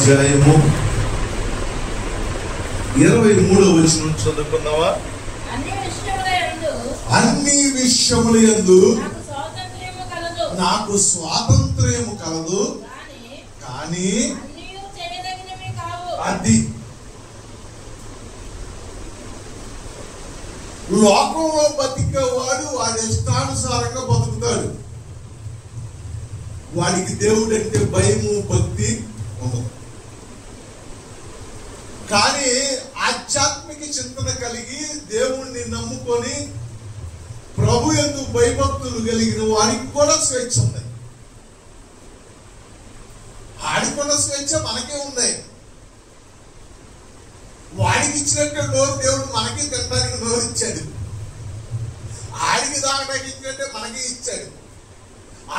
అధ్యాయము 23వ వచనం చదువుకున్నావా? అన్ని విషయముల యందు నాకు స్వాతంత్ర్యము కలదు, కానీ అది లోకంలో బతికేవాడు వాడి ఇష్టానుసారంగా బతుకుతాడు. వాడికి దేవుడు అంటే భయము భక్తి ఉండదు. కానీ ఆధ్యాత్మిక చింతన కలిగి దేవుణ్ణి నమ్ముకొని ప్రభు యందు భయభక్తులు కలిగిన వాడికి కూడా స్వేచ్ఛ ఉంది. ఆడికున్న స్వేచ్ఛ మనకే ఉంది. వాడికి ఇచ్చినట్టు నోరు దేవుడు మనకి తినడానికి నోరు ఇచ్చాడు. ఆడికి తాగడానికి ఇచ్చినట్టే మనకి ఇచ్చాడు.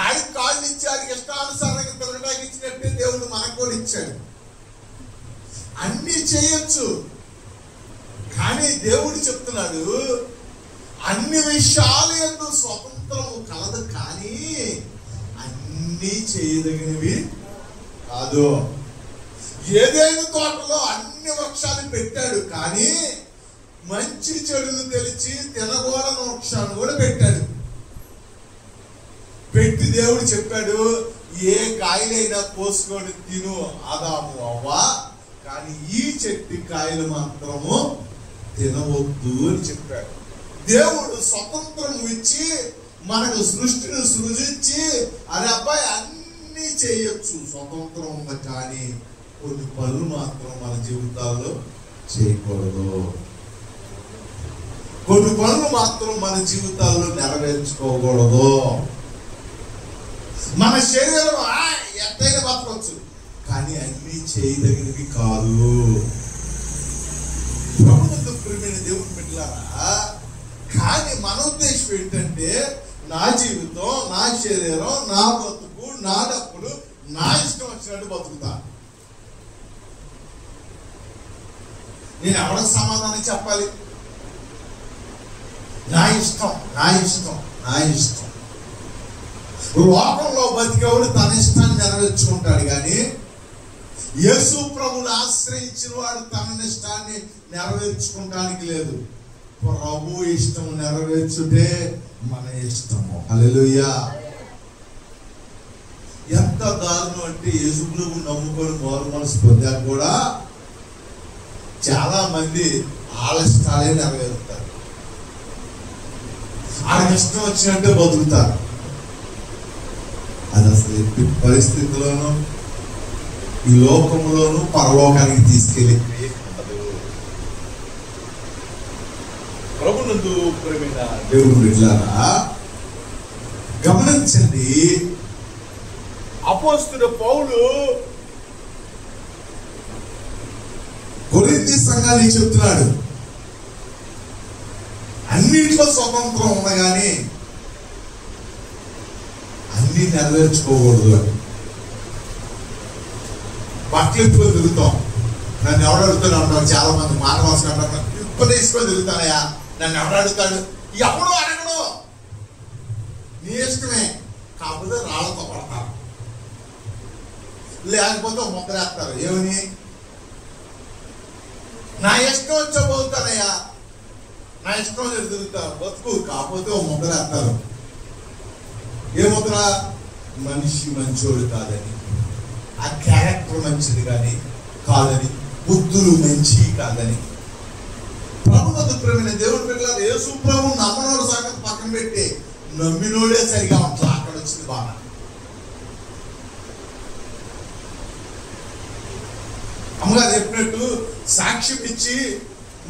ఆడికి కాళ్ళు ఇచ్చి ఆడికి ఇష్టానుసారంగా తినడానికి ఇచ్చినట్టే దేవుడు మనకు కూడా ఇచ్చాడు. అన్నీ చేయొచ్చు. కానీ దేవుడు చెప్తున్నాడు, అన్ని విషయాల యందు స్వతంత్రము కలదు, కానీ అన్నీ చేయదగినవి కాదు. ఏదైనా తోటలో అన్ని వృక్షాలు పెట్టాడు, కానీ మంచి చెడులు తెలిసి తినకూడని వృక్షాలు కూడా పెట్టాడు. పెట్టి దేవుడు చెప్పాడు, ఏ కాయలైనా కోసుకొని తిను ఆదాము అవ్వ, కానీ ఈ చెట్టు కాయలు మాత్రము తినవద్దు అని చెప్పాడు. దేవుడు స్వతంత్రం ఇచ్చి మనకు సృష్టిని సృజించి, అరే అబ్బాయి అన్ని చేయొచ్చు, స్వతంత్రం ఉంది, కానీ కొన్ని పనులు మాత్రం మన జీవితాల్లో చేయకూడదు. కొన్ని పనులు మాత్రం మన జీవితాల్లో నెరవేర్చుకోకూడదు. మన శరీరం ఎంతైనా బతకవచ్చు, కానీ అన్ని చేయదగినవి కాదు. ప్రభుత్వ ప్రియమైన దేవుని బిడ్డలారా, కానీ మన ఉద్దేశం ఏంటంటే, నా జీవితం, నా శరీరం, నా బతుకు, నా డబ్బులు నా ఇష్టం వచ్చినట్టు బతుకుతా. నేను ఎవరికి సమాధానం చెప్పాలి? నా ఇష్టం, నా ఇష్టం, నా ఇష్టం. లోకంలో బతికేవాడు తన ఇష్టాన్ని నెరవేర్చుకుంటాడు, కానీ యేసు ప్రభువుని ఆశ్రయించిన వాడు తన ఇష్టాన్ని నెరవేర్చుకోవడానికి లేదు. ప్రభు ఇష్టం నెరవేర్చుటే మన ఇష్టము. హల్లెలూయా. ఎంత దారుణం అంటే, యేసు ప్రభువుని నమ్ముకొని మారు మనసు పొందాక కూడా చాలా మంది వాళ్ళ ఇష్టాలే నెరవేరుతారు. వాళ్ళకి ఇష్టం వచ్చినట్టే బతుకుతారు. అది అసలు ఎట్టి పరిస్థితుల్లోనూ ఈ లోకంలోనూ పరలోకానికి తీసుకెళ్ళి ప్రభునందు ప్రియమైన దేవుని బిడ్డలారా, గమనించండి. అపోస్తలుడైన పౌలు కొరింథీ సంఘానికి చెప్తున్నాడు, అన్నింటిలో స్వతంత్రం ఉంది, కానీ అన్ని నెరవేర్చుకోకూడదు అని. బట్టలు ఎత్తుకొని తిరుగుతాం. నన్ను ఎవడు అడుగుతాడు అంటారు చాలా మంది. మానవాసం అంటారు, ఇప్పుడు తీసుకొని తిరుగుతానయా, నన్ను ఎవడు అడుగుతాడు? ఎప్పుడు అడగడు, నీ ఇష్టమే. కాకపోతే రాళ్ళతో పడతారు, లేకపోతే మొక్కలేస్తారు. ఏమని? నా ఇష్టం వచ్చా పోతానయ్యా, నా ఇష్టం వచ్చి తిరుగుతారు, బతుకు. కాకపోతే మొక్కలేస్తారు. ఏమవుతున్నా? మనిషి మంచోడు కాదని, ఆ క్యారెక్టర్ మంచిది కానీ కాదని, బుద్ధులు మంచి కాదని. ప్రభుత్వ ప్రేమైన దేవుడి పిల్లలు యేసు ప్రభు నమ్మనోడు సంగతి పక్కన పెట్టి నమ్మినోడే సరిగా ఉంటా. అక్కడ వచ్చింది బాగా. అమ్మగారు చెప్పినట్టు సాక్ష్యం ఇచ్చి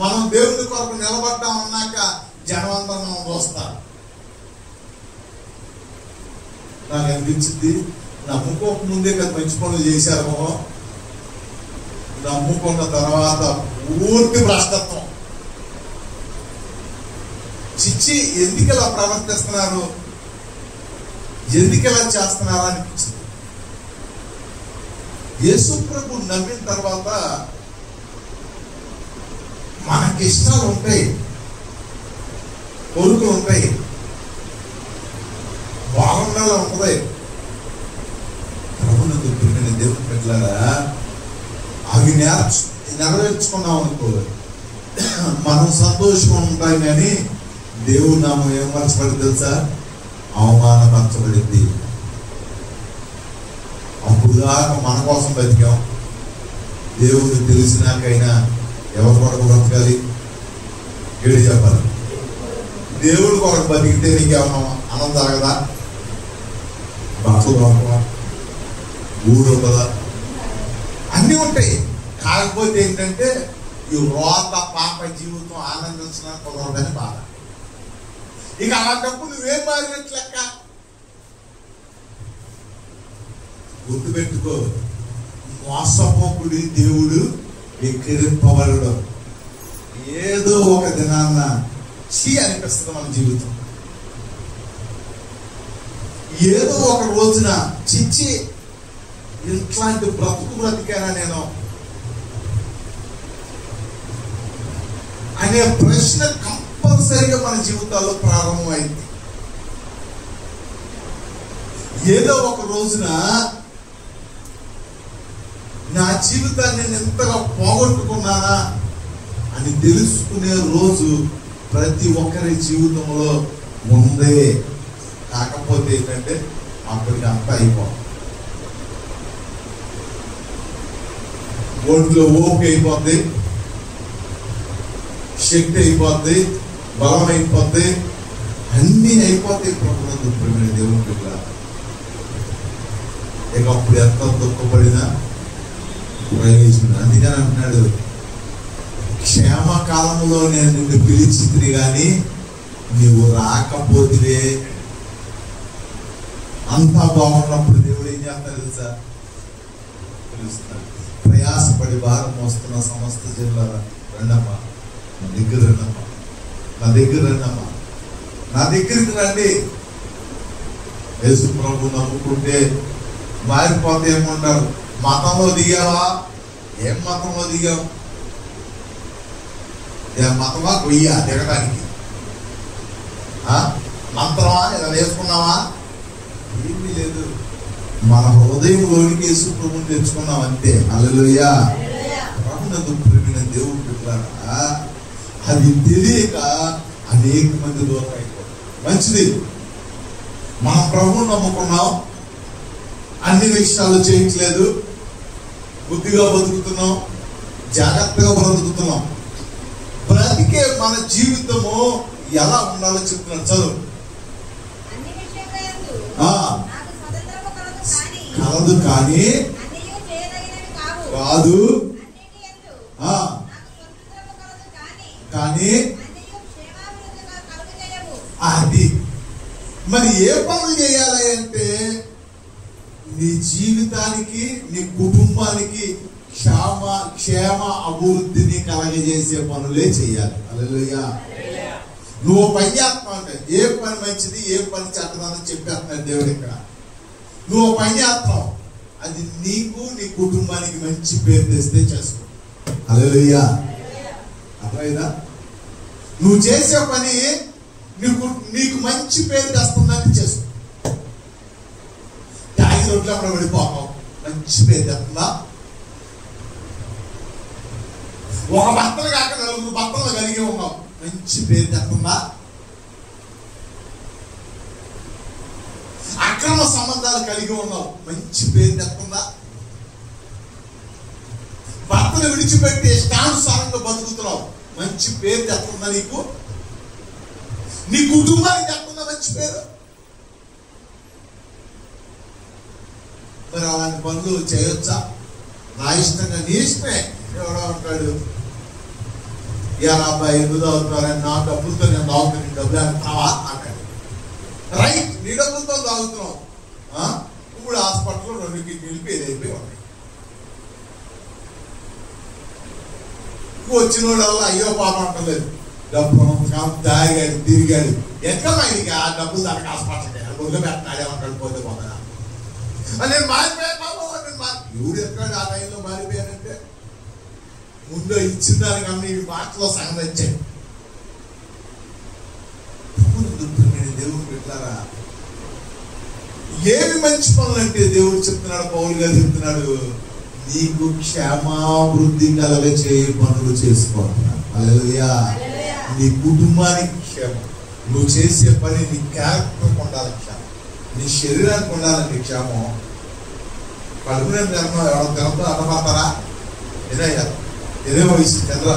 మనం దేవుడి కొరకు నిలబడ్డాం అన్నాక జనమందరం మనం దోస్తారు. నాకు అనిపించింది, నమ్ముకోకముందే కదా మంచి పనులు చేశారు, నమ్ముకున్న తర్వాత పూర్తి భ్రష్టత్వం. చిచ్చి ఎందుకు ఇలా ప్రవర్తిస్తున్నారు, ఎందుకు ఇలా చేస్తున్నారు అనిపించింది. యేసు ప్రభు నమ్మిన తర్వాత మనకి ఇష్టాలు ఉంటాయి, కోరికలు ఉంటాయి, బాగుండా ఉంటుంది. ప్రభువునకు ప్రియమైన దేవుని బిడ్డలారా, అవి నెరవేర్చుకున్నాం అనుకో మనం సంతోషంగా ఉంటాం, కానీ దేవుడి నామం ఏమర్చబడి తెలుసా? అవమానపరచబడింది. అప్పుడు దాకా మన కోసం బతికాం, దేవుడు తెలిసినాకైనా ఎవరి కొరకు బ్రతకాలి? ఏడు చెప్పాలి. దేవుడి కొరకు బతికితే నీకేమన్నా అన్నం జరగదా? బట్టలు దొరకవా? ఊరు ఉండదా? అన్నీ ఉంటాయి. కాకపోతే ఏంటంటే ఈ రోత పాప జీవితం ఆనందించడానికి కుదరదని బాధ. ఇక అలాంటప్పుడు నువ్వేం మారినట్లు లెక్క? గుర్తుపెట్టుకో, మోసపోకుడి దేవుడు ఎక్కిరింపబడడం. ఏదో ఒక దినాన్న చీ అనిపిస్తుంది మన జీవితం. ఏదో ఒక రోజున చిచ్చి ఇట్లాంటి బ్రతుకు బ్రతికానా నేను అనే ప్రశ్న కంపల్సరిగా మన జీవితాల్లో ప్రారంభమైంది. ఏదో ఒక రోజున నా జీవితాన్ని నేను ఎంతగా పోగొట్టుకున్నానా అని తెలుసుకునే రోజు ప్రతి ఒక్కరి జీవితంలో ఉందే. కాకపోతే ఏంటంటే అప్పటికి అంతా అయిపోతుంది. ఒంట్లో ఓపిక అయిపోద్ది, శక్తి అయిపోద్ది, బలం అయిపోద్ది, అన్నీ అయిపోతాయి. ప్రభుత్వం దేవుని బిడ్డ ఇక అప్పుడు ఎంత దుఃఖపడినా ప్రయోజనం. అందుకని అంటున్నాడు, క్షేమకాలంలో నేను నిన్ను పిలిచింది కానీ నువ్వు రాకపోతే. అంతా బాగున్నప్పుడు దేవుడు ఏం చేస్తాడు తెలుసా? పిలుస్తాడు. ప్రయాసపడి భారం మోస్తున్న సమస్త జిల్లాల రండమ్మా, నా దగ్గర రండమ్మా, నా దగ్గర రండమ్మా, నా దగ్గరికి రండి. యేసు ప్రభు నమ్ముకుంటే మారిపోతే ఏమంటారు? మతంలో దిగావా? ఏం మతంలో దిగావు? మతమా గొయ్యా దిగడానికి? మంత్రమా ఇలా వేసుకున్నావా? ఏమీ లేదు. మన హృదయంలోనికి యేసు ప్రభువుని తెచ్చుకున్నాం అంతే. హల్లెలూయా. ప్రభునందు ప్రియమైన దేవుడు బిడ్డలారా, అది తెలియక అనేక మంది దూరం అయిపోతారు. మంచిది, మనం ప్రభువుని నమ్ముకున్నాం, అన్ని విషయాలు చేయట్లేదు, బుద్ధిగా బతుకుతున్నాం, జాగ్రత్తగా బ్రతుకుతున్నాం. బ్రతికే మన జీవితము ఎలా ఉండాలో చెప్తున్నాడు. చదువు. కలదు కానీ కాదు, కానీ అది మరి ఏ పనులు చేయాలి అంటే నీ జీవితానికి, నీ కుటుంబానికి క్షేమ అభివృద్ధిని కలగజేసే పనులే చేయాలి. హల్లెలూయా. నువ్వు పని చేస్తావు అంటే ఏ పని మంచిది, ఏ పని చెడ్డదని చెప్పేస్తున్నాడు దేవుడు ఇక్కడ. నువ్వు పని చేస్తావు, అది నీకు, నీ కుటుంబానికి మంచి పేరు తెస్తే చేసుకో. హల్లెలూయా. అర్థమైందా? నువ్వు చేసే పని నీకు మంచి పేరు తెస్తుందని చేసుకో. తాగి రోడ్లు అక్కడ పడిపోతావు, మంచి పేరు తెస్తుందా? ఒక భర్తలు కాక నలుగురు భర్తలు కలిగి ఉన్నావు, మంచి పేరు తెస్తుందా? అక్రమ సంబంధాలు కలిగి ఉన్నావు, మంచి పేరు తెస్తుందా? భర్తను విడిచిపెట్టి ఇష్టానుసారంగా బతుకుతున్నావు, మంచి పేరు తెస్తుందా నీకు? నీ కుటుంబానికి తెస్తుందా మంచి పేరు? మరి అలాంటి పనులు చేయొచ్చా? నా ఇష్టంగా, నీ ఇష్టమే. ఎవడో ఉంటాడు, ఇలా అబ్బాయి ఎందుకు తాగుతున్నారని, నా డబ్బులతో నేను తాగుతాను, డబ్బులు అంటావా అంటాడు. రైట్, నీ డబ్బులతో తాగుతున్నావు. ఇప్పుడు హాస్పిటల్లో 2 కిడ్నీలు ఫెయిల్ అయిపోయి ఉన్నాయి. వచ్చిన వాళ్ళ అయ్యో పాప అంటలేదు, డబ్బు తాగాడు, తిరిగాడు, ఎక్కడ ఆయనకి ఆ డబ్బులు దానికి హాస్పిటల్కి గుర్తు పెట్టాడే ఉంటాడు. పోతే పోతా నేను మారిపోయాను బాబు, ఎవడు ఎక్కడ ఆ టైంలో మారిపోయానంటే ముందు ఇచ్చిన దానికన్నా ఈ మాటలో సగం వచ్చాయి. దేవుడు పెట్టారా? ఏమి మంచి పనులు అంటే దేవుడు చెప్తున్నాడు, పౌలు గారు చెప్తున్నాడు, నీకు క్షేమాభివృద్ధి కలగచేయ పనులు చేసుకుంటున్నాను. హల్లెలూయా. నీ కుటుంబానికి క్షేమం, నువ్వు చేసే పని నీ క్యారెక్టర్ ఉండాలి క్షేమం, నీ శరీరానికి ఉండాలండి క్షేమం. కడుపునే ఎవరు తినతో అన్నమాతారా? ఏదయ్యా ఇదే వయసు చంద్ర,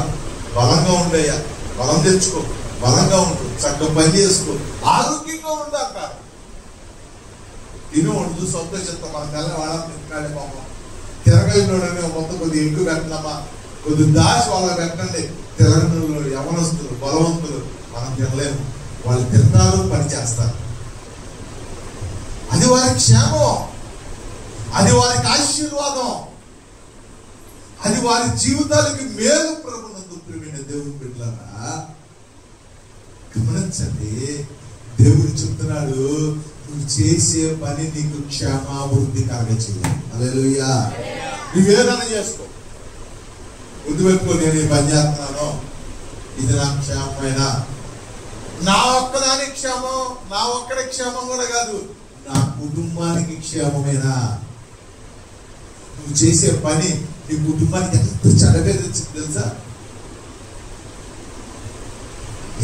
బలంగా ఉండయ్యా, బలం తెచ్చుకో, బలంగా ఉండు, చక్కగా పని చేసుకో, ఆరోగ్యంగా ఉండు అంటారు. తిని ఉండు సొంత చెప్తాం, మన నెల వాళ్ళని తింటున్నాడే పాపం. తిరగలినోడని మొత్తం కొద్దిగా ఎక్కువ పెట్టినమ్మా, కొద్ది దాచి వాళ్ళకి పెట్టండి. తిరగనులు యవనస్తులు బలవంతులు మనం తినలేము, వాళ్ళు తింటారు, పని చేస్తారు. అది వారి క్షేమం, అది వారికి ఆశీర్వాదం, అది వారి జీవితాలకి మేలు. ప్రభునందు ప్రియమైన దేవుని బిడ్డలారా గమనించండి, దేవుడు చెప్తున్నాడు, నువ్వు చేసే పని నీకు క్షేమాభివృద్ధి కలగచేయాలి. హల్లెలూయా. నువ్వేదైనా చేసుకో, గుర్తుపెట్టుకో, నేను ఈ పని చేస్తున్నాను, ఇది నాకు క్షేమమైనా, నా ఒక్కదాని క్షేమం, నా ఒక్కడి క్షేమం కూడా కాదు, నా కుటుంబానికి క్షేమమేనా. నువ్వు చేసే పని నీ కుటుంబానికి ఎంత చెడపేది వచ్చింది తెలుసా?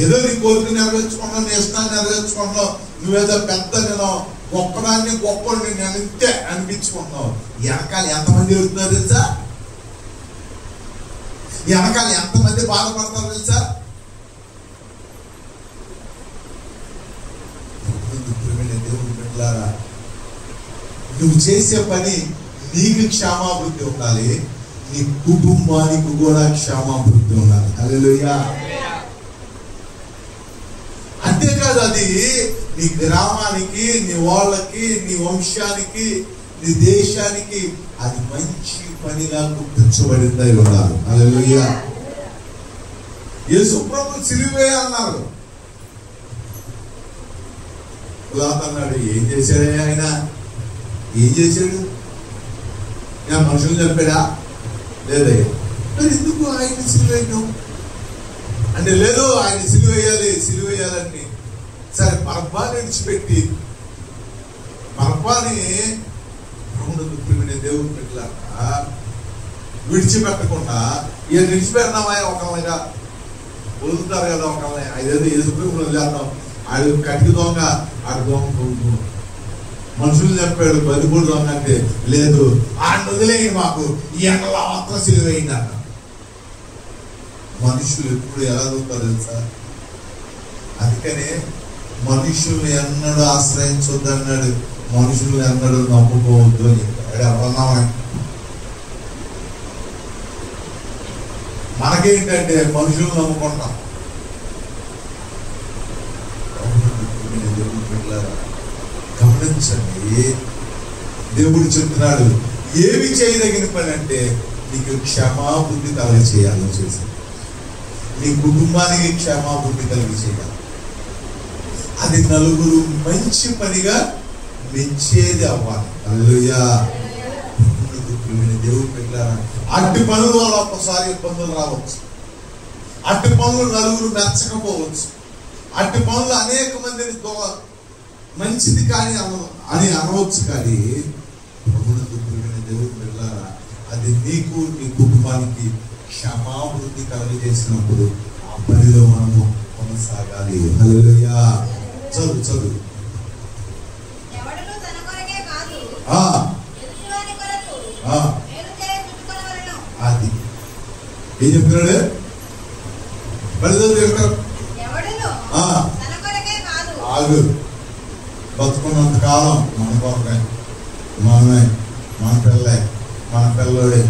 ఏదో నీ కోరిక నెరవేర్చుకున్నావు, నీ ఇష్టాన్ని నెరవేర్చుకున్నావు, నువ్వేదో పెద్ద నేను గొప్పదాన్ని గొప్పని నేను ఇంతే అనిపించుకుంటున్నావు. వెనకాల ఎంతమంది వెళ్తున్నారు తెలుసా? వెనకాల ఎంతమంది బాధపడతారు తెలుసా? దేవుని బిడ్డలారా, నువ్వు చేసే పని నీకు క్షేమాభివృద్ధి ఉండాలి, నీ కుటుంబానికి కూడా క్షేమాభివృద్ధి ఉండాలి. హల్లెలూయా. అంతేకాదు, అది నీ గ్రామానికి, నీ వాళ్ళకి, నీ వంశానికి, నీ దేశానికి అది మంచి పనిగా గుర్తించబడిందై ఉండాలి. హల్లెలూయా. యేసు ప్రభువు సిలువే అన్నారు. అన్నాడు, ఏం చేశాడే ఆయన? ఏం చేశాడు? నేను మనుషులు చంపాడా? లేదయ్యా. మరి ఎందుకు ఆయన సిలువేయడం అంటే? లేదు, ఆయన సిలువేయాలని. సరే, బరబ్బాని విడిచిపెట్టి, బరబ్బాని దేవుని బిడ్డలారా విడిచిపెట్టకుండా, ఇక విడిచిపెడతామా ఒకళ్ళగా వదులుతారు కదా, ఒకళ్ళని అదేదో ఎదురు వదిలేద్దాం, ఆడు కట్టి దొంగ, ఆడు దొంగ మనుషులు చెప్పాడు, బతికుడు దొంగ అంటే, లేదు ఆయన వదిలేయండి, మాకు ఈ ఎండలో మాత్రం సిలువేయండి అన్న. మనుషులు ఎప్పుడు ఎలా దొరుకుతారు తెలుసా? అందుకనే మనుషుల్ని ఎన్నడూ ఆశ్రయించొద్దు అన్నాడు, మనుషుల్ని ఎన్నడూ నమ్ముకోవద్దు అని చెప్పాడు. ఎవరన్నామా? మనకేంటంటే మనుషులు నమ్ముకుంటాం. గమనించండి, దేవుడు చెప్తున్నాడు, ఏమి చేయదగిన పని అంటే నీకు క్షమాబుద్ధి కలిగి చేయాలని చేసి, నీ కుటుంబానికి క్షమాబుద్ధి కలిగి చేయాలి. అది నలుగురు మంచి పనిగా మెచ్చేది అవ్వాలి. హల్లెలూయా. దేవుడు పెట్టారా? అట్టి పనుల వల్ల ఒక్కసారి ఇబ్బందులు రావచ్చు, అట్టి పనులు నలుగురు మెచ్చకపోవచ్చు, అట్టి పనులు అనేక మందిని మంచిది కానీ అని అనవచ్చు. కానీ దేవుడు పెట్టారా? అది నీకు, నీ కుటుంబానికి క్షమాభివృద్ధి కలుగజేసినప్పుడు ఆ పనిలో మనము కొనసాగాలి. హల్లెలూయా. చదువు. అది ఏం చెప్తున్నాడు? ఆగు, బతుకున్నంత కాలం మన కొరకే, మనమే, మన పిల్లే, మన పిల్లడే,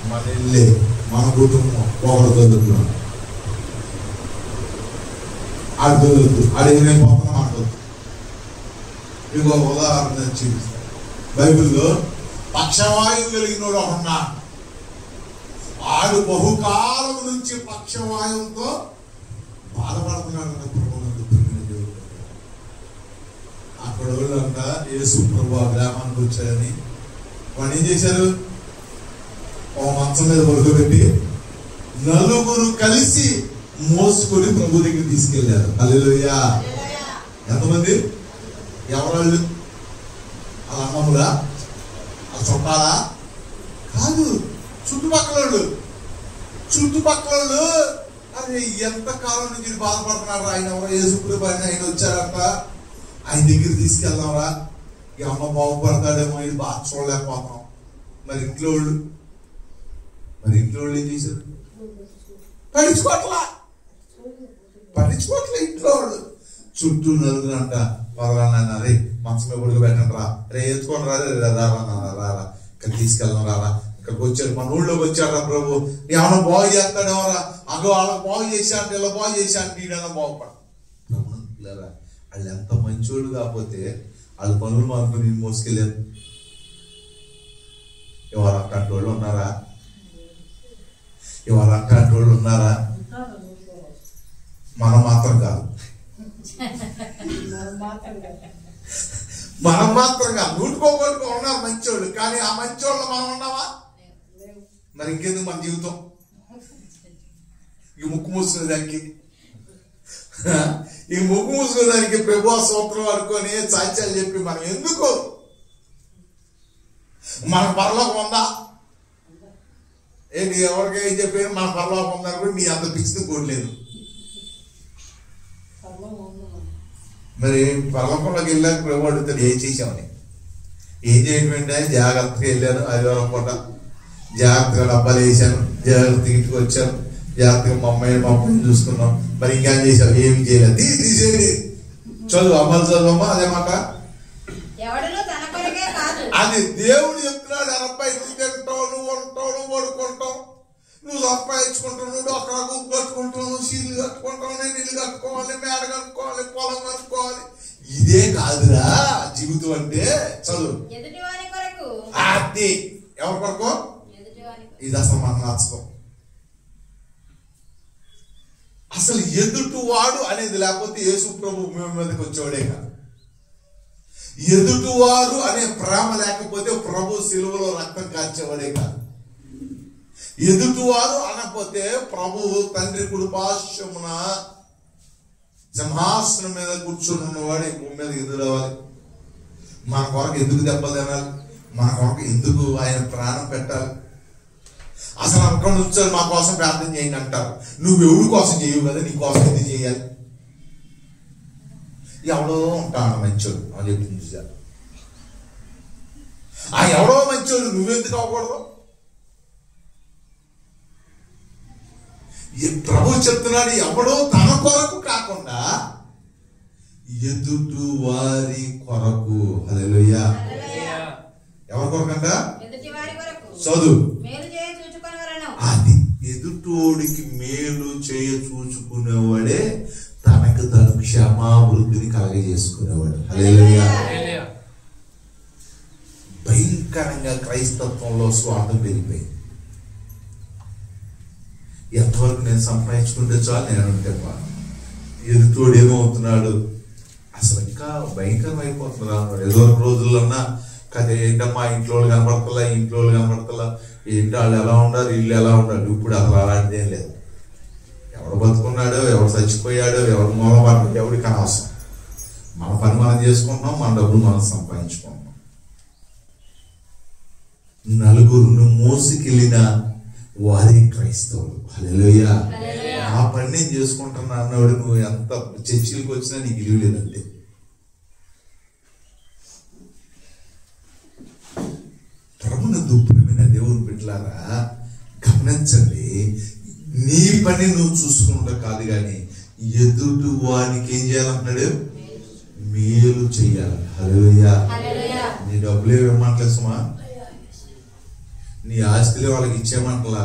మన ఇల్లే, మన కుటుంబం ఒకరు దొరుకుతున్నాం. ఆడు దొరుకుతూ ఆడేమైపోతున్నా మాట్లాడుతూ. ఇంకో ఉదాహరణ చూపిస్తాను. బైబిల్లో పక్షవాయువు కలిగినోడు ఒకన్నా, ఆడు బహుకాలం నుంచి పక్షవాయువుతో బాధపడుతున్నాడు. అక్కడ వాళ్ళంతా యేసు ప్రభు ఆ గ్రామానికి వచ్చారని వాడు ఏం చేశారు? ఒక మంచం మీద పడుకోబెట్టి నలుగురు కలిసి మోసుకొని ప్రభు దగ్గర తీసుకెళ్లారు. హల్లెలూయా. ఎంతమంది? ఎవరాళ్ళు? వాళ్ళ అమ్మములా? వాళ్ళ చుట్టాలా? కాదు, చుట్టుపక్కల అరే ఎంత కాలం నుంచి బాధపడుతున్నారు, ఆయన ఎవరో యేసుప్రభు ఆయన వచ్చారట, ఆయన దగ్గర తీసుకెళ్దాంరా, ఈ అమ్మ బాగుపడతాడేమో, ఇది బాగా చూడలేకపోతాం. మరి ఇంట్లో వాళ్ళు ఏం చేశారు? పట్టించుకోవట్లే ఇంట్లో వాళ్ళు. చుట్టూ నలుగురు అంట, వదలన్నా రే మంచమే గుడికి పెట్టండి రా, రే ఎత్తుకొని రారా ఇక్కడ తీసుకెళ్దాం రారా, ఇక్కడికి వచ్చారు, మన ఊళ్ళోకి వచ్చారా ప్రభు, ఏమన్నా బాగు చేస్తాడేమోరా, అగో వాళ్ళకి బాగు చేశాంటే ఇలా బాగు చేశాంటే ఈడన్నా బాగుపడరా. వాళ్ళు ఎంత మంచోళ్ళు కాకపోతే వాళ్ళ పనులు మాత్రం నేను మోసుకెళ్ళాను. ఎవరు అట్లాంటి వాళ్ళు ఉన్నారా? మనం మాత్రం కాదు, నూటుకోగొట్టుకో ఉన్నారు మంచోళ్ళు, కానీ ఆ మంచోళ్ళు మనం ఉన్నావా? మరి ఇంకెందుకు మన జీవితం? ఈ ముక్కు మూసుకునే దానికి ప్రభు సూత్రం అనుకొని సాక్ష్యాలు చెప్పి మనం ఎందుకు? మన పరలోకం ఉందా ఏంటి? ఎవరికైనా చెప్పారు మన పరలోకం ఉందని కూడా నీ అంత పిచ్చిది కూడలేదు. మరి పరలోకంలోకి వెళ్ళాక ప్రభు అడుగుతాడు ఏం చేసామని. ఏం చేయటంటే జాగ్రత్తగా వెళ్ళాను, ఆదివారం పూట జాగ్రత్తగా డబ్బాలు వేసాను, జాగ్రత్తగా ఇంటికి వచ్చాను, జాగ్రత్తగా మా అమ్మాయిని చూసుకున్నాం. మరి ఇంకేం చేసావు? ఏమి చేయలేదు. తీసేది చదువు, అమ్మలు చదువమ్మా, అదేమాట అది దేవుడు చెప్తున్నాడు. అబ్బాయి నువ్వు తింటావు, నువ్వు ఉంటావు, నువ్వు పడుకుంటావు, నువ్వు సంపాదించుకుంటావు, నువ్వు అక్కడ గుంపు కట్టుకుంటావు, నువ్వు సీలు కట్టుకుంటావు, నేను ఇల్లు కట్టుకోవాలి, మేడ కట్టుకోవాలి, పొలం కట్టుకోవాలి. ఇదే కాదురా జీవితం అంటే. చదువు అది ఎవరి కొరకు? ఇది అసలు మనకు నచ్చదు. అసలు ఎదుటివాడు అనేది లేకపోతే యేసు ప్రభు మేము మీదకి వచ్చేవాడే కాదు. ఎదుటివారు అనే ప్రేమ లేకపోతే ప్రభు సిలువలో రక్తం కార్చేవాడే కాదు. ఎదుటివారు అనకపోతే ప్రభు తండ్రి కుడిపార్శ్వమున సింహాసనం మీద కూర్చొని ఉన్నవాడు భూమి మీద ఎదురవ్వాలి. మన కొరకు ఎందుకు దెబ్బలు తినాలి? మన కొరకు ఎందుకు ఆయన ప్రాణం పెట్టాలి? అసలు అక్కడ నుంచో మా కోసం ప్రార్థన చేయండి అంటారు. నువ్వు ఎవరి కోసం చేయవు కదా, నీ కోసం ఎందుకు చేయాలి? ఎవడో ఉంటాడు మంచోడు అని చెప్తుంది చూసారు. ఆ ఎవడో మంచోడు నువ్వెందుకు అవ్వకూడదు? ప్రభు చెప్తున్నాడు, ఎవడో తన కొరకు కాకుండా ఎదుటి వారి కొరకు. హల్లెలూయా. ఎవరి కొరకంట? చదువు. అది ఎదుటోడికి మేలు చేయ చూచుకునేవాడే తనకు తను క్షమావృద్ధిని కలగజేసుకునేవాడు. హల్లెలూయా. భయంకరంగా క్రైస్తత్వంలో స్వార్థం పెరిగిపోయింది. ఎంతవరకు నేను సంపాదించుకుంటే చాలు, నేను ఉంటే ఎదుటోడు ఏమవుతున్నాడు అసలు ఇంకా భయంకరం అయిపోతున్నాడు అన్నాడు. ఏదో రోజుల్లోన్నా కదా ఏంటమ్మా ఇంట్లో వాళ్ళు కనపడతలా, ఇంట్లో వాళ్ళు కనపడతలా, ఏంటి వాళ్ళు ఎలా ఉండాలి, వీళ్ళు ఎలా ఉండాలి. ఇప్పుడు అసలు అలాంటిది ఏం లేదు. ఎవడు బతుకున్నాడో, ఎవడు చచ్చిపోయాడో, ఎవడు మూలపడ్డాడు ఎవడికి అనవసరం. మన పని మనం చేసుకుంటున్నాం, మన డబ్బులు మనం సంపాదించుకుంటున్నాం. నలుగురును మోసుకెళ్ళిన వారి క్రైస్తవులు. హల్లెలూయా. ఆ పని నేను చేసుకుంటున్నా అన్నవాడు నువ్వు ఎంత చర్చిలకు వచ్చినా నీకు ఇల్లు లేదంటే. ప్రభునందు ప్రియమైన దేవుని బిడ్డలారా గమనించండి, నీ పని నువ్వు చూసుకుంటా కాదు కానీ ఎదుటి వానికి ఏం చేయాలంటున్నాడు? మేలు చెయ్యాలి. హల్లెలూయా. నీ డబ్బులే ఇవ్వమంటలే సుమా, నీ ఆస్తిలో వాళ్ళకి ఇచ్చేయమంటలా.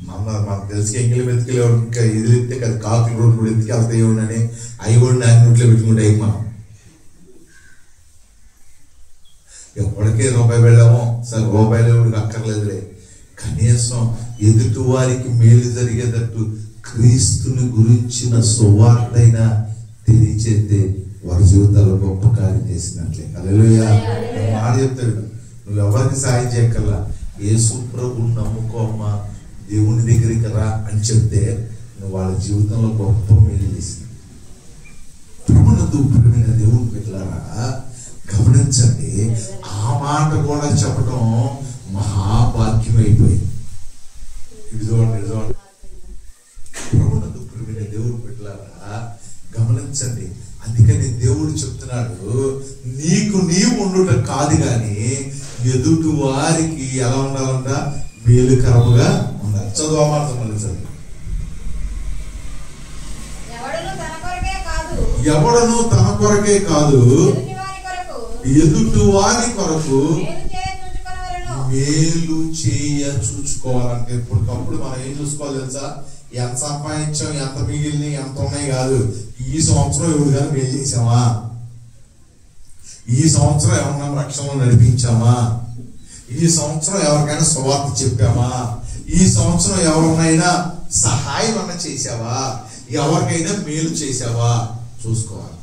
మనకు తెలిసి ఎంగిలి మెతుకులు ఇంకా ఎదిరిస్తే కదా కాకులు రోడ్డు కూడా ఎత్తికి వెళ్తాయి అని అవి కూడా నాకు నోట్లో పెట్టుకుంటే అయ్యి మనం ఎప్పటికే రూపాయి వెళ్ళామో సరే రూపాయలు ఎవరికి అక్కర్లేదులే, కనీసం ఎదుటి వారికి మేలు జరిగేటట్టు క్రీస్తుని గురించిన సువార్తైనా తెలియచేస్తే వారి జీవితాల్లో గొప్ప కార్యం చేసినట్లే. హల్లెలూయా. మాట చెప్తాడు, నువ్వు ఎవరికి సాయం చేయక్కర్లా, యేసు ప్రభువుని నమ్ముకోమ్మా, దేవుని దగ్గరికి రా అని చెప్తే నువ్వు వాళ్ళ జీవితంలో గొప్ప మేలు చేసింది. ప్రభునందు ప్రియమైన దేవుని బిడ్డలారా గమనించండి, ఆ మాట కూడా చెప్పడం మహాభాగ్యం అర్థమైపోయింది. ఇది చూడండి ప్రభువునందు ప్రియమైన దేవుడు బిడ్డలారా గమనించండి. అందుకని దేవుడు చెప్తున్నాడు, నీకు నీవు ఉండుట కాదు గాని ఎదుటి వారికి ఎలా ఉండాలంట, మేలుకరముగా ఉండాలి. చదువు మాత్రం మళ్ళీ చదువు. ఎవడను తన కొరకే కాదు ఎదుటి వారి కొరకు మేలు చేయ చూసుకోవాలంటే ఎప్పటికప్పుడు మనం ఏం చూసుకోవాలి తెలుసా? ఎంత సంపాదించాం, ఎంత మిగిలినాయి, ఎంత ఉన్నాయి కాదు. ఈ సంవత్సరం ఎవరు కానీ మేలు చేసామా, ఈ సంవత్సరం ఎవరైనా రక్షణలో నడిపించామా, ఈ సంవత్సరం ఎవరికైనా సువార్త చెప్పామా, ఈ సంవత్సరం ఎవరినైనా సహాయం అన్న చేసావా, ఎవరికైనా మేలు చేసావా చూసుకోవాలి.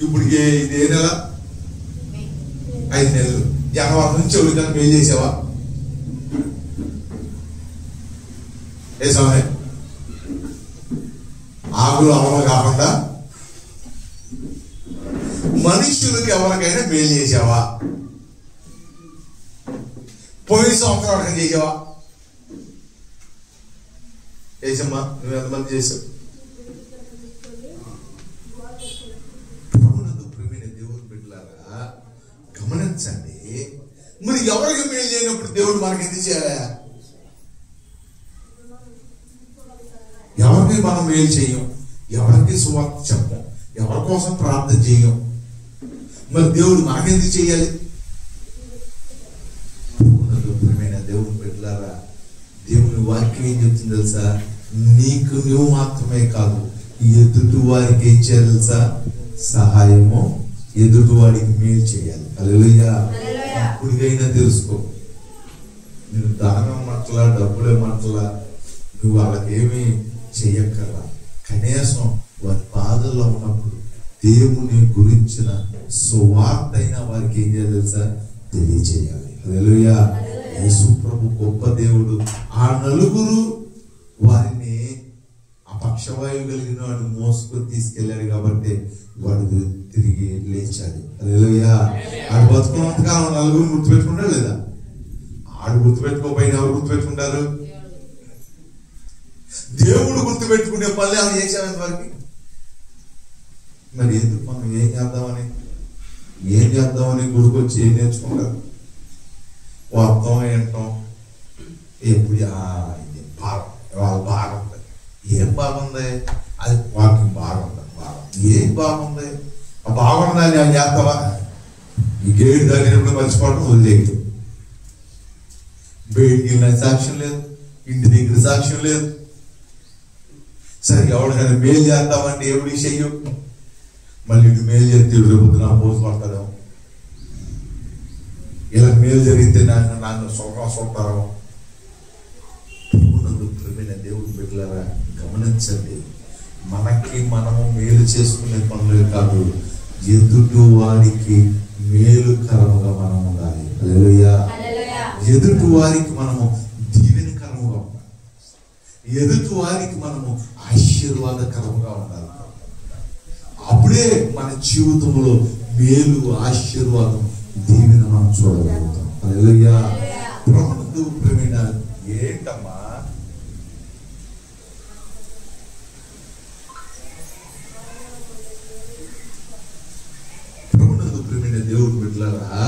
ఇప్పుడు ఇదే నెల 5 నెలలు, జనవరి నుంచి ఎవరికైనా మేలు చేసావా? ఏ సమయం ఆకులు అమలు కాకుండా మనుషులకు ఎవరికైనా మేలు చేసావా? పోయిన సంవత్సరం ఎవరికైనా చేసావా? చేసమ్మా, నువ్వు ఎంతమంది చేసావు? దేవుడు బిడ్డలారా గమనించండి. మరి ఎవరికి మేలు చేయనప్పుడు దేవుడు మనకి ఎందుకు చేయాలి? ఎవరికి మనం మేలు చేయం, ఎవరికి సువార్త చెప్పం, ఎవరి కోసం ప్రార్థన చేయం, మరి దేవుడు మనకెందుకు చేయాలి? దేవుడు బిడ్డలారా దేవుని వాక్యం ఏం చెప్తుంది తెలుసా? నీకు నువ్వు మాత్రమే కాదు, ఎదుటి వారికి ఏం చేయాలి తెలుసా? సహాయము, ఎదుటి వాడికి మేలు చేయాలి. హల్లెలూయా. ఇప్పుడైనా తెలుసుకో, నేను దానం మంటలా, డబ్బులే మంటలా, నువ్వు వాళ్ళకి ఏమి చెయ్యక్కర్లా. కనీసం వారి బాధల్లో ఉన్నప్పుడు దేవుని గురించిన సువార్త అయినా వారికి ఏం చేయాలి తెలుసా? తెలియచేయాలి. హల్లెలూయా. యేసు ప్రభు గొప్ప దేవుడు. ఆ నలుగురు వారిని ఆ పక్షవాయువు కలిగిన వాడు మోసుకొని తీసుకెళ్ళాడు కాబట్టి వాడు తిరిగి లేచాడు. హల్లెలూయా. ఆడు బతుకున్నంతకాలం నలుగురు గుర్తుపెట్టుకుంటాడు లేదా? ఆడు గుర్తుపెట్టుకోపోయినా ఎవరు గుర్తుపెట్టుకుంటారు? దేవుడు గుర్తుపెట్టుకునే పనులు ఏమైనా చేసామని వారికి. మరి ఎందుకు మనం ఏం చేద్దామని గుడికొచ్చి ఏం నేర్చుకుంటారు? వస్తాం ఏంటాం, ఎప్పుడు వాళ్ళు బాగుంది. ఏం బాగుంది? అది వాకింగ్ బాగుంది. ఏం బాగుంది? ఆ బాగుంది అని అది చేస్తావా? ఈ గేటు దగ్గర మర్చిపోవడం వదిలేదు. బయటికి వెళ్ళిన సాక్ష్యం లేదు, ఇంటి దగ్గర సాక్ష్యం లేదు. సరే ఎవరికైనా మేలు చేద్దామంటే ఎవరికి చెయ్యం. మళ్ళీ ఇటు మేలు చేస్తే రేపు నా పోసు పడతాడు, ఇలా మేలు జరిగితే నన్ను చూడతారు. దేవుడు బిడ్డలారా గమనించండి, మనకి మనము మేలు చేసుకునే పనులే కాదు, ఎదుటి వారికి మేలుకరముగా మనం ఉండాలి. హల్లెలూయా. ఎదుటి వారికి మనము దీవెనకరముగా ఉండాలి, ఎదుటి వారికి మనము ఆశీర్వాదకరముగా ఉండాలి. అప్పుడే మన జీవితంలో మేలు, ఆశీర్వాదం, దీవెన మనం చూడగలుగుతాం. హల్లెలూయా. ప్రభువునందు ప్రియమైన ఏంటమ్మా ప్రభువునందు ప్రియమైన దేవుడు బిడ్డలారా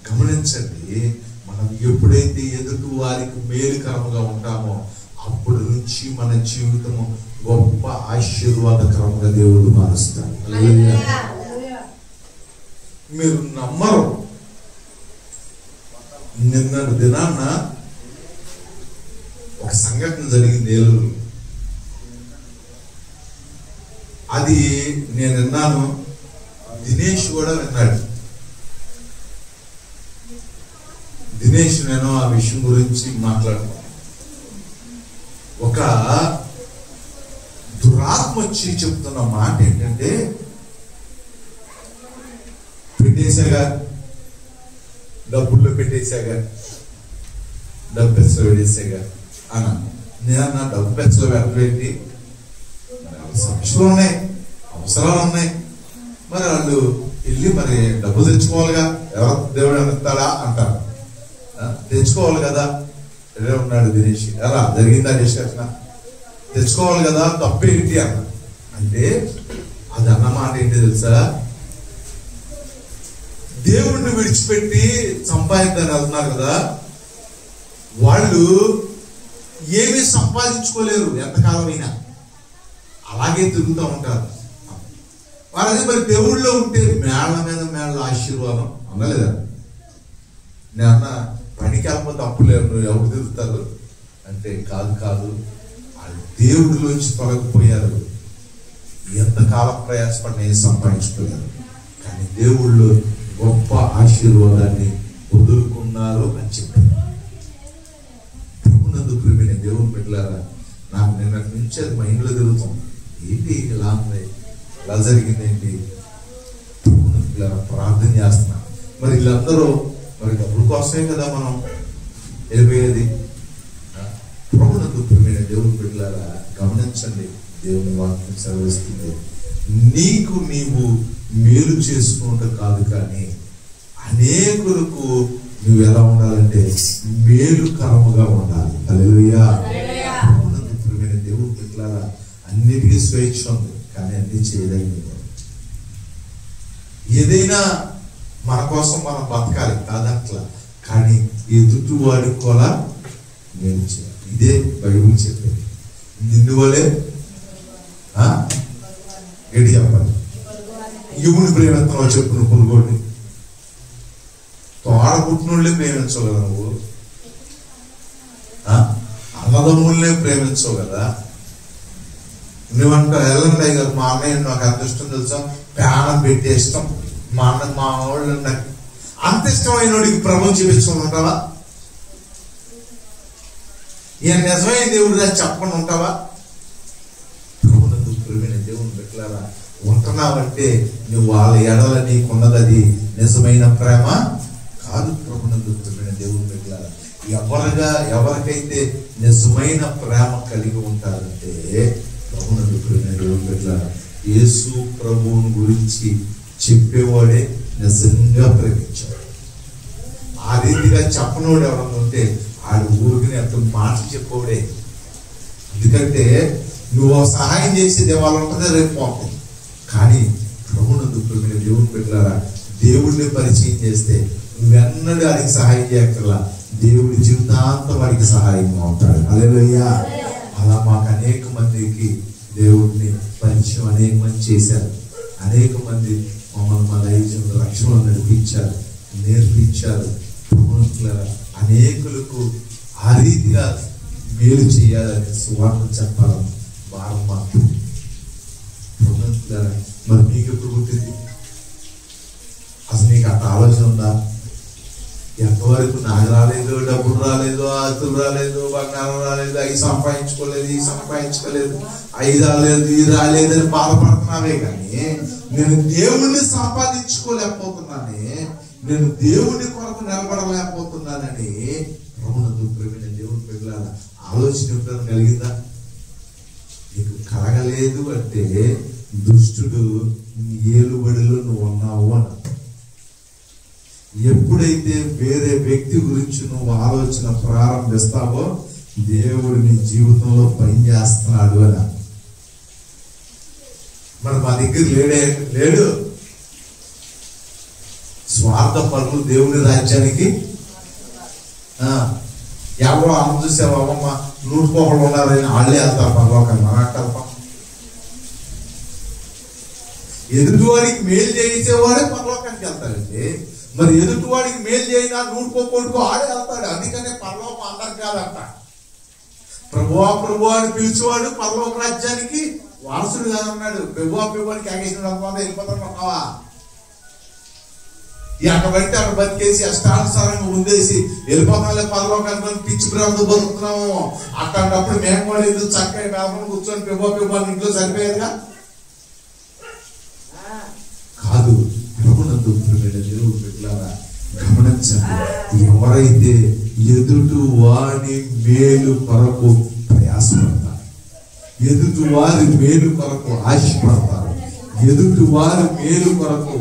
గమనించండి, మనం ఎప్పుడైతే ఎదుటి వారికి మేలుకరముగా ఉంటామో అప్పటి నుంచి మన జీవితము గొప్ప ఆశీర్వాదకరంగా దేవుడు మారుస్తాడు. హల్లెలూయా. మీరు నమ్మరు, నిన్న దినాన్న ఒక సంఘటన జరిగింది ఏలూరు. అది నేను విన్నాను, దినేష్ కూడా విన్నాడు. దినేష్ నేను ఆ విషయం గురించి మాట్లాడుతున్నాను. ఒక దురాత్మ వచ్చి చెప్తున్న మాట ఏంటంటే, పెట్టేసాగా, డబ్బుల్లో పెట్టేసాగా, డబ్బు పెంచలో పెట్టేసాగా అన్నా. నేను డబ్బు పెంచలో పెట్టలేంటి, సమస్యలు ఉన్నాయి, అవసరాలు ఉన్నాయి, మరి వాళ్ళు వెళ్ళి మరి డబ్బు తెచ్చుకోవాలిగా, ఎవరు దేవుడు ఇస్తాడా అంటారు. తెచ్చుకోవాలి కదా. ఉన్నాడు దినేష్, ఎలా జరిగిందా డిస్కషన్? తెచ్చుకోవాలి కదా, తప్పేంటి అన్న అంటే అది అన్నమాట ఏంటి తెలుసా? దేవుణ్ణి విడిచిపెట్టి సంపాదిద్దాన్ని వెళ్తున్నారు కదా, వాళ్ళు ఏమీ సంపాదించుకోలేరు ఎంతకాలమైనా, అలాగే తిరుగుతూ ఉంటారు. వాళ్ళది మరి దేవుళ్ళో ఉంటే మేళ్ళ మీద మేళ్ళ ఆశీర్వాదం అనలేదా? నేను అన్న పనికి వెళ్ళకపోతే అప్పులేరు, నువ్వు ఎవరు తిరుగుతారు అంటే కాదు కాదు, వాళ్ళు దేవుడిలోంచి తొలగిపోయారు, ఎంతకాలం ప్రయాసపడిన ఏం సంపాదించుకోలేరు, కానీ దేవుళ్ళు గొప్ప ఆశీర్వాదాన్ని వదులుకున్నారు అని చెప్పారు. ప్రభునందు ప్రియమైన దేవుని బిడ్డలారా, నాకు నిన్నటి నుంచి అది మైండ్లో తిరుగుతాం, ఏంటి ఇలా ఉంది, ఎలా జరిగింది ఏంటి? ప్రభునందు బిడ్డలారా ప్రార్థన చేస్తున్నా. మరి వీళ్ళందరూ మరి డబ్బుల కోసమే కదా మనం వెళ్ళిపోయేది. ప్రభునందు ప్రియమైన దేవుని బిడ్డలారా గమనించండి, దేవుని వాక్యం సెలవిస్తుంది, నీకు నీవు మేలు చేసుకుంటూ కాదు, కానీ అనేకులకు నువ్వు ఎలా ఉండాలంటే మేలుకరముగా ఉండాలి. హల్లెలూయా. ప్రభునందు ప్రియమైన దేవుని బిడ్డలారా, అన్నిటికీ స్వేచ్ఛ ఉంది, కానీ అన్ని చేయలేని. ఏదైనా మన కోసం మనం బతకాలి కాదట్లా, కానీ ఎదుటి వాడి కూడా మేలు చేయాలి. ఇదే బైబిల్ చెప్పేది. నిన్ను వలే గడి చెప్పాలి. యువుని ప్రేమిస్తున్నావు చెప్పు, నువ్వు కొనుగోండి. తోడ పుట్టినోళ్ళే ప్రేమించవు కదా, నువ్వు అన్నదమ్ముల్నే ప్రేమించవు కదా. నువ్వంట ఎల్లండి గారు, మా అన్నయ్య నాకు అంత ఇష్టం తెలుసా, ప్రాణం పెట్టే ఇష్టం, మా అన్న మా వాళ్ళు నాకు అంత ఇష్టమైన వాడికి ప్రభుత్వం చూపించుకుని ఉంటావా? ఈయన నిజమైన దేవుడు అని చెప్పకుండా ఉంటావా? ప్రభునందు ప్రియమైన దేవుని బిడ్డలారా, ఉంటున్నావంటే నువ్వు వాళ్ళ ఎడల నీకున్నది అది నిజమైన ప్రేమ కాదు. ప్రభునందు ప్రియమైన దేవుని బిడ్డలారా, ఎవరికైతే నిజమైన ప్రేమ కలిగి ఉంటారంటే ప్రభునందు ప్రియమైన దేవుని బిడ్డలారా, యేసు ప్రభువుని గురించి చెప్పేవాడే నిజంగా ప్రేమించాడు. ఆ రీతిగా చెప్పనోడు ఎవరన్నా ఉంటే ఆడు ఊరికి ఎంత మాటలు చెప్పేవాడే. ఎందుకంటే నువ్వు సహాయం చేసేది వాళ్ళ ఉంటుందో రేపు పోతుంది. కానీ ప్రభునందు ప్రియమైన దేవుని బిడ్డలారా, దేవుడిని పరిచయం చేస్తే నువ్వెన్నడూ వాడికి సహాయం చేయక్కర్లా, దేవుడి జీవితాంతం వాడికి సహాయంగా ఉంటాడు. హల్లెలూయా. అలా మాకు అనేక మందికి దేవుడిని పరిచయం అనేక మంది చేశారు. అనేక మంది మమ్మల్ని మా దైవజనుల రక్షణలో నడిపించారు, నేర్పించారు. అనేకులకు ఆ రీతిగా మేలు చేయాలని సువార్త చెప్పాలని వారం మాత్రం. మరి మీకు ఎప్పుడు పుట్టింది? అసలు నీకు అంత ఆలోచన ఉందా? ఎంతవరకు నాకు రాలేదు, డబ్బులు రాలేదు, ఆస్తులు రాలేదు, బంగారం రాలేదు, అవి సంపాదించుకోలేదు, ఈ సంపాదించుకోలేదు, అవి రాలేదు, ఇది రాలేదు అని బాధపడుతున్నావే కానీ నేను దేవుణ్ణి సంపాదించుకోలేకపోతున్నానే, నేను దేవుని కొరకు నిలబడలేకపోతున్నానని ప్రభునందు ప్రియమైన దేవుని బిడ్డలారా ఆలోచన ఎప్పుడైనా కలిగిందా? నీకు కలగలేదు అంటే దుష్టుడు ఏలుబడిలో నువ్వు ఉన్నావు అన్న. ఎప్పుడైతే వేరే వ్యక్తి గురించి నువ్వు ఆలోచన ప్రారంభిస్తావో దేవుడు నీ జీవితంలో పనిచేస్తున్నాడు అని. మరి మా దగ్గర లేడు. స్వార్థ పనులు దేవుని రాజ్యానికి ఎవరో అమ్మ చూసావమ్మ 100 ఉన్నారని వాళ్ళే వెళ్తారు పరలోకాన్ని, మన కల్పం. ఎదుటివాడికి మేలు చేయించేవాడే పరలోకానికి వెళ్తాడండి. మరి ఎదుటివాడికి మేలు చేయినా 100 ఆడే వెళ్తాడు. అందుకనే పరలోకం అందరికి కాదంట. ప్రభువా ప్రభువా అని పిలిచేవాడు పరలోక రాజ్యానికి వారసుడు కాదన్నాడు. ప్రభువానికి ఆగేసిన వెళ్ళిపోతావా? అక్కడ బట్టి అక్కడ బతికేసి అష్టానుసారంగా ఉండేసి వెళ్ళిపోతాలే పరలోకానికి పిచ్చి బ్రాహ్మణులు బతుకుతున్నాము. అట్లాంటప్పుడు మేము కూడా ఎందుకు చక్కగా బ్రాహ్మణులు కూర్చొని ప్రభువాని ఇంట్లో సరిపోయేదిగా కాదు. ప్రభునందు ప్రియమైన దేవుని బిడ్డలారా గమనించండి, ఎవరైతే ఎదుటి వారి మేలు కొరకు ప్రయాసపడతారు, ఎదుటి వారి మేలు కొరకు ఆశపడతారు, ఎదుటి వారి మేలు కొరకు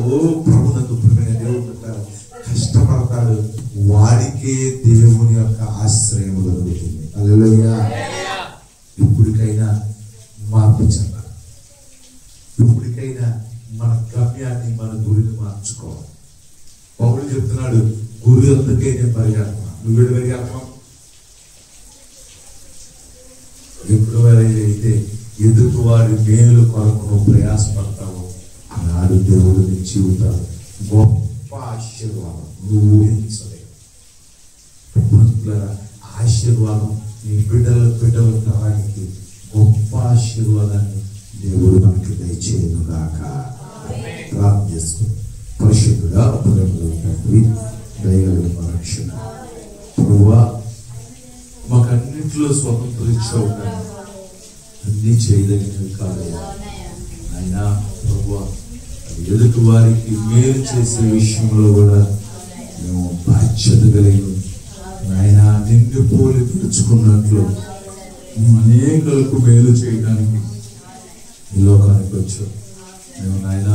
ప్రభునందు ప్రియమైన దేవుని బిడ్డలారా కష్టపడతాడు, వాడికే దేవుని యొక్క ఆశ్రయం దొరుకుతుంది. హల్లెలూయా. ఇప్పటికైనా మార్పు చెందాలి. ఇప్పటికైనా మన గమ్యాన్ని, మన గురిని మార్చుకోవాలి. పౌలు చెప్తున్నాడు, గురి అందుకే నేను పరిగెడుతున్నా. నువ్వు పరిగెడతావు. ఎప్పుడు అయితే ఎదుటి వారి మేలు కొరకు నువ్వు ప్రయాసపడతావు, ఆనాడు దేవుడు నీ జీవితాలు గొప్ప ఆశీర్వాదం నువ్వు ఊహించలేవు. ఆశీర్వాదం నీ బిడ్డల తరానికి గొప్ప ఆశీర్వాదాన్ని దేవుడు మనకి దయచేయను గాక. ప్రార్థన చేసుకుని, పరిశుద్ధుడా, ప్రేమలో తండ్రి, దయగల మా రక్షణ ప్రభువా, మాకు అన్నింటిలో స్వతంత్రం ఇచ్చావు, కానీ అన్ని చేయదగినవి కాదయ్యా. అయినా ప్రభువా, ఎదుటి వారికి మేలు చేసే విషయంలో కూడా మేము బాధ్యత కలిగి ఆయన నిన్ను పోలి పిలుచుకున్నట్లు అనేకులకు మేలు చేయడానికి ఈ లోకానికి వచ్చావు. మేము నాయన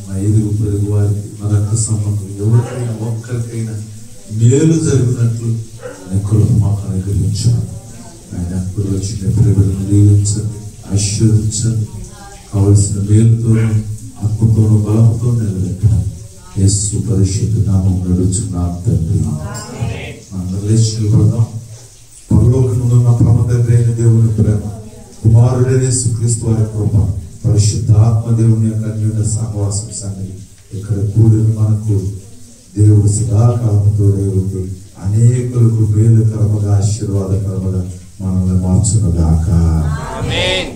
మా ఎదుగు పొరుగు వారికి, మా రక్త సంబంధం ఎవరికైనా ఒక్కరికైనా మేలు జరిగినట్లు కృప మాకు అనుగ్రహించాలి. ఆయన ఇప్పుడు వచ్చిన ప్రేమను దీవించండి, ఆశీర్వదించండి. కావలసిన మేలుతోనూ ఆత్మతోనూ బలంతో నిలబెట్టండి. యేసు పరిశుద్ధ నామం నడుచున్నాం తండ్రి. అందరూ లేచి నిలబడదాం. పరలోకములో ఉన్న పరమ తండ్రి అయిన దేవుని ప్రేమ, కుమారుడైన యేసుక్రీస్తు వారి కృప, పరిశుద్ధాత్మ దేవుని యొక్క అన్యోన్య సహవాసం సంగతి ఇక్కడ కూడిన మనకు దేవుడు సదాకాలంతో ఉండి అనేకులకు మేలుకరముగా, ఆశీర్వాదకరముగా మనల్ని మార్చును గాక. ఆమేన్.